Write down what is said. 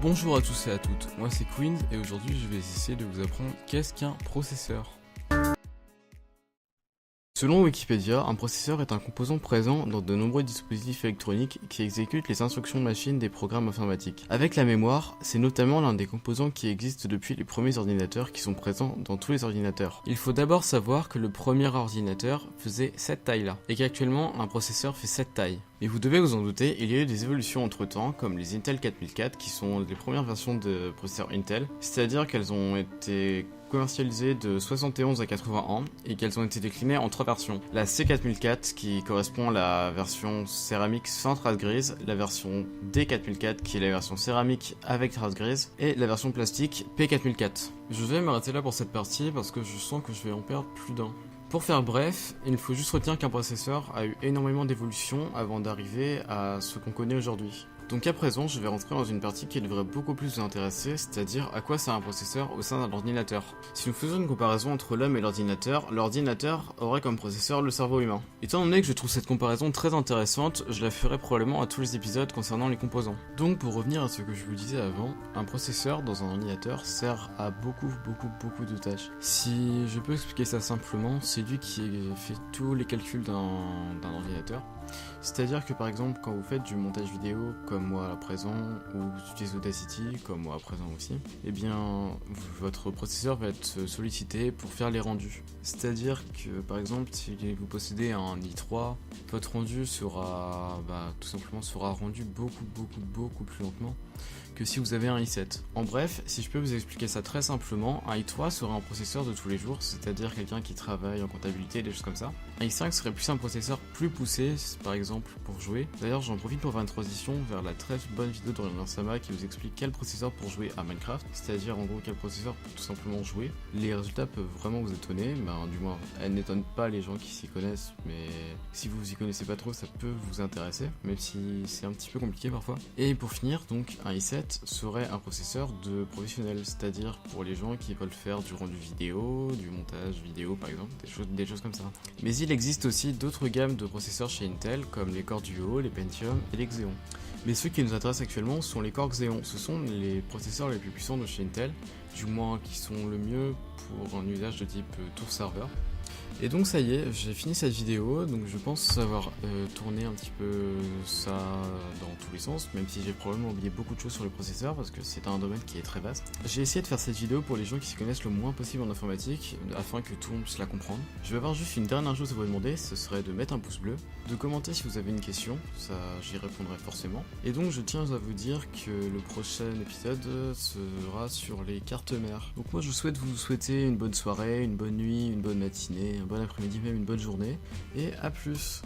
Bonjour à tous et à toutes, moi c'est Queen et aujourd'hui je vais essayer de vous apprendre qu'est-ce qu'un processeur. Selon Wikipédia, un processeur est un composant présent dans de nombreux dispositifs électroniques qui exécutent les instructions machines des programmes informatiques. Avec la mémoire, c'est notamment l'un des composants qui existent depuis les premiers ordinateurs qui sont présents dans tous les ordinateurs. Il faut d'abord savoir que le premier ordinateur faisait cette taille-là, et qu'actuellement un processeur fait cette taille. Mais vous devez vous en douter, il y a eu des évolutions entre temps, comme les Intel 4004 qui sont les premières versions de processeurs Intel, c'est-à-dire qu'elles ont été commercialisées de 71 à 81 et qu'elles ont été déclinées en 3 versions. La C4004 qui correspond à la version céramique sans trace grise, la version D4004 qui est la version céramique avec trace grise et la version plastique P4004. Je vais m'arrêter là pour cette partie parce que je sens que je vais en perdre plus d'un. Pour faire bref, il faut juste retenir qu'un processeur a eu énormément d'évolutions avant d'arriver à ce qu'on connaît aujourd'hui. Donc à présent, je vais rentrer dans une partie qui devrait beaucoup plus vous intéresser, c'est-à-dire à quoi sert un processeur au sein d'un ordinateur. Si nous faisons une comparaison entre l'homme et l'ordinateur aurait comme processeur le cerveau humain. Étant donné que je trouve cette comparaison très intéressante, je la ferai probablement à tous les épisodes concernant les composants. Donc pour revenir à ce que je vous disais avant, un processeur dans un ordinateur sert à beaucoup de tâches. Si je peux expliquer ça simplement, c'est lui qui fait tous les calculs d'un ordinateur. C'est-à-dire que par exemple quand vous faites du montage vidéo comme moi à présent ou vous utilisez Audacity comme moi à présent aussi, eh bien votre processeur va être sollicité pour faire les rendus. C'est-à-dire que par exemple si vous possédez un i3, votre rendu sera tout simplement rendu beaucoup plus lentement que si vous avez un i7. En bref, si je peux vous expliquer ça très simplement, un i3 serait un processeur de tous les jours, c'est-à-dire quelqu'un qui travaille en comptabilité, des choses comme ça. Un i5 serait plus un processeur plus poussé, par exemple pour jouer. D'ailleurs, j'en profite pour faire une transition vers la très bonne vidéo d'Aurélien Sama qui vous explique quel processeur pour jouer à Minecraft, c'est-à-dire en gros quel processeur pour tout simplement jouer. Les résultats peuvent vraiment vous étonner, du moins elles n'étonnent pas les gens qui s'y connaissent, mais si vous y connaissez pas trop, ça peut vous intéresser, même si c'est un petit peu compliqué parfois. Et pour finir, donc un i7 serait un processeur de professionnel, c'est-à-dire pour les gens qui veulent faire du rendu vidéo, du montage vidéo par exemple, des choses comme ça. Mais il existe aussi d'autres gammes de processeurs chez Intel comme les Core Duo, les Pentium et les Xeon. Mais ceux qui nous intéressent actuellement sont les Core Xeon, ce sont les processeurs les plus puissants de chez Intel, du moins qui sont le mieux pour un usage de type tour serveur. Et donc ça y est, j'ai fini cette vidéo, donc je pense avoir tourné un petit peu ça dans tous les sens, même si j'ai probablement oublié beaucoup de choses sur le processeur parce que c'est un domaine qui est très vaste. J'ai essayé de faire cette vidéo pour les gens qui s'y connaissent le moins possible en informatique, afin que tout le monde puisse la comprendre. Je vais avoir juste une dernière chose à vous demander, ce serait de mettre un pouce bleu, de commenter si vous avez une question, ça j'y répondrai forcément. Et donc je tiens à vous dire que le prochain épisode sera sur les cartes mères. Donc moi je souhaite vous souhaiter une bonne soirée, une bonne nuit, une bonne matinée, un bon après-midi, même une bonne journée, et à plus.